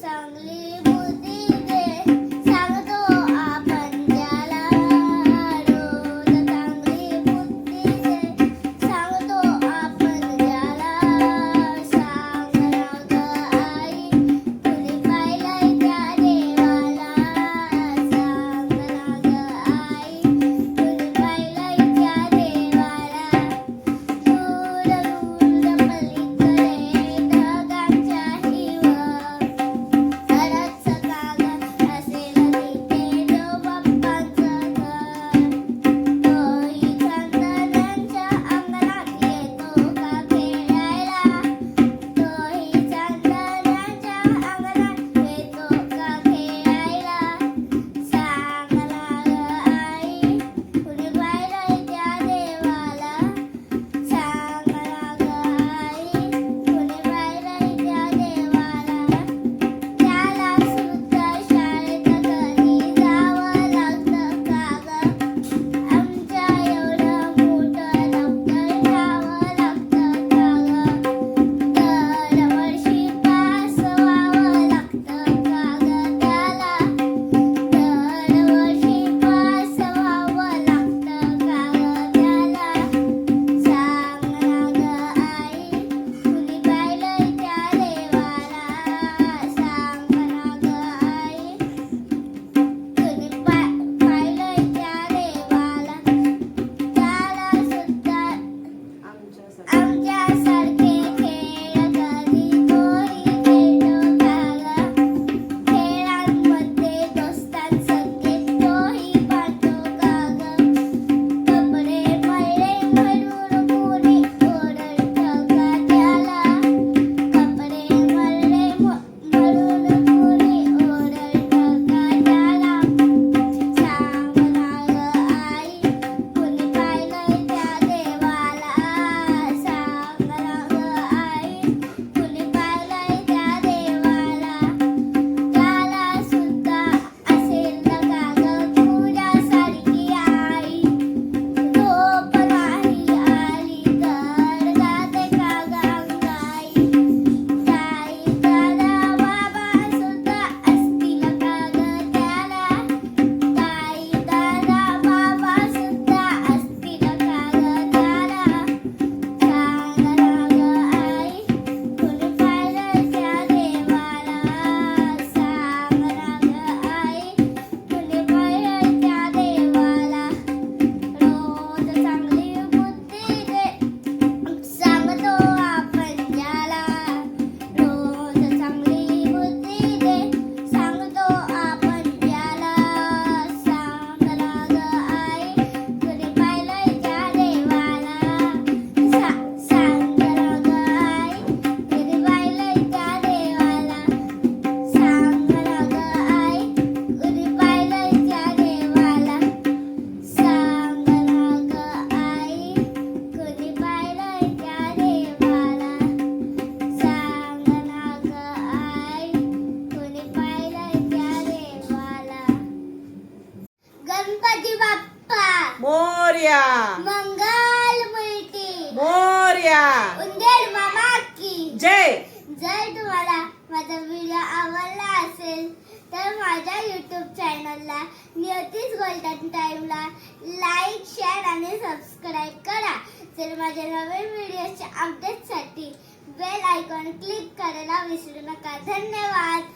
चांगली बुद्धी दे, सांगतो आपण ज्याला. रोज चांगली बुद्धी दे, सांगतो आपण ज्याला. सांग ना गं आई, कुणी पाहिलंय त्या देवाला. सांग ना गं आई, कुणी पाहिलंय त्या देवाला. दूर दूर पलीकडे ढगांच्याही वर, खरंच कागद असेल तिथे जो बाप्पांचं घर. तोही चांदण्यांच्या अंगणात येतो का खेळायला. तोही चांदण्यांच्या अंगणात येतो का खेळायला. सांग ना गं आई, कुणी पाहिलंय त्या देवाला. सांग ना गं आई, कुणी पाहिलंय त्या देवाला. त्याला सुद्धा शाळेत कधी जावं लागतं का गं. आमच्या एवढं मोठं दप्तर घ्यावं लागतं का गं. दरवर्षी पास व्हावं लागतं का गं त्याला. दरवर्षी पास व्हावं लागतं का गं त्याला. सांग ना गं आई, कुणी पाहिलंय त्या देवाला. सांग ना गं आई, कुणी पाहिलंय त्या देवाला. त्याला सुद्धा आमच्यासारखे खेळ कधी तोही खेळतो का गं. खेळांमध्ये दोस्तांसंगे तोही पाहतो का गं. कपडे मळले म्हणून कुणी ओरडतं का त्याला. कपडे मळले म्हणून कुणी ओरडतं का त्याला. सांग ना गं आई, कुणी पाहिलंय त्या देवाला. सांग ना गं आई, कुणी पाहिलंय त्या देवाला. त्याला सुद्धा असेल का गं तुझ्यासारखी आई. झोप नाही आली तर जाते का गं अंगाई. ताई दादा बाबा सुद्धा असतील का गं त्याला. ताई दादा बाबा सुद्धा असतील का गं त्याला. सांग ना गं आई, कुणी पाहिलंय त्या देवाला. सांग ना गं आई, कुणी पाहिलंय त्या देवाला. रोज चांगली बुद्धी दे, सांगतो आपण ज्याला. रोज चांगली बुद्धी दे, सांगतो आपण ज्याला. सांग ना गं आई, कुणी पाहिलंय त्या देवाला. सांग ना गं आई, कुणी पाहिलंय त्या देवाला. सांग ना गं आई, कुणी पाहिलंय त्या देवाला. सांग ना गं आई, कुणी पाहिलंय त्या देवाला. सांग ना गं आई, कुणी पाहिलंय त्या देवाला. गणपती बाप्पा मोरया. मंगल मूर्ती मोरया. उंदीर मामा की जय. जर तुम्हाला माझा व्हिडिओ आवडला असेल तर माझ्या यूट्यूब चॅनलला नियतीच गोल्डन टाईमला लाईक, शेअर आणि सबस्क्राईब करा. जर माझ्या नवीन व्हिडिओच्या अपडेटसाठी बेल आयकॉन क्लिक करायला विसरू नका. धन्यवाद.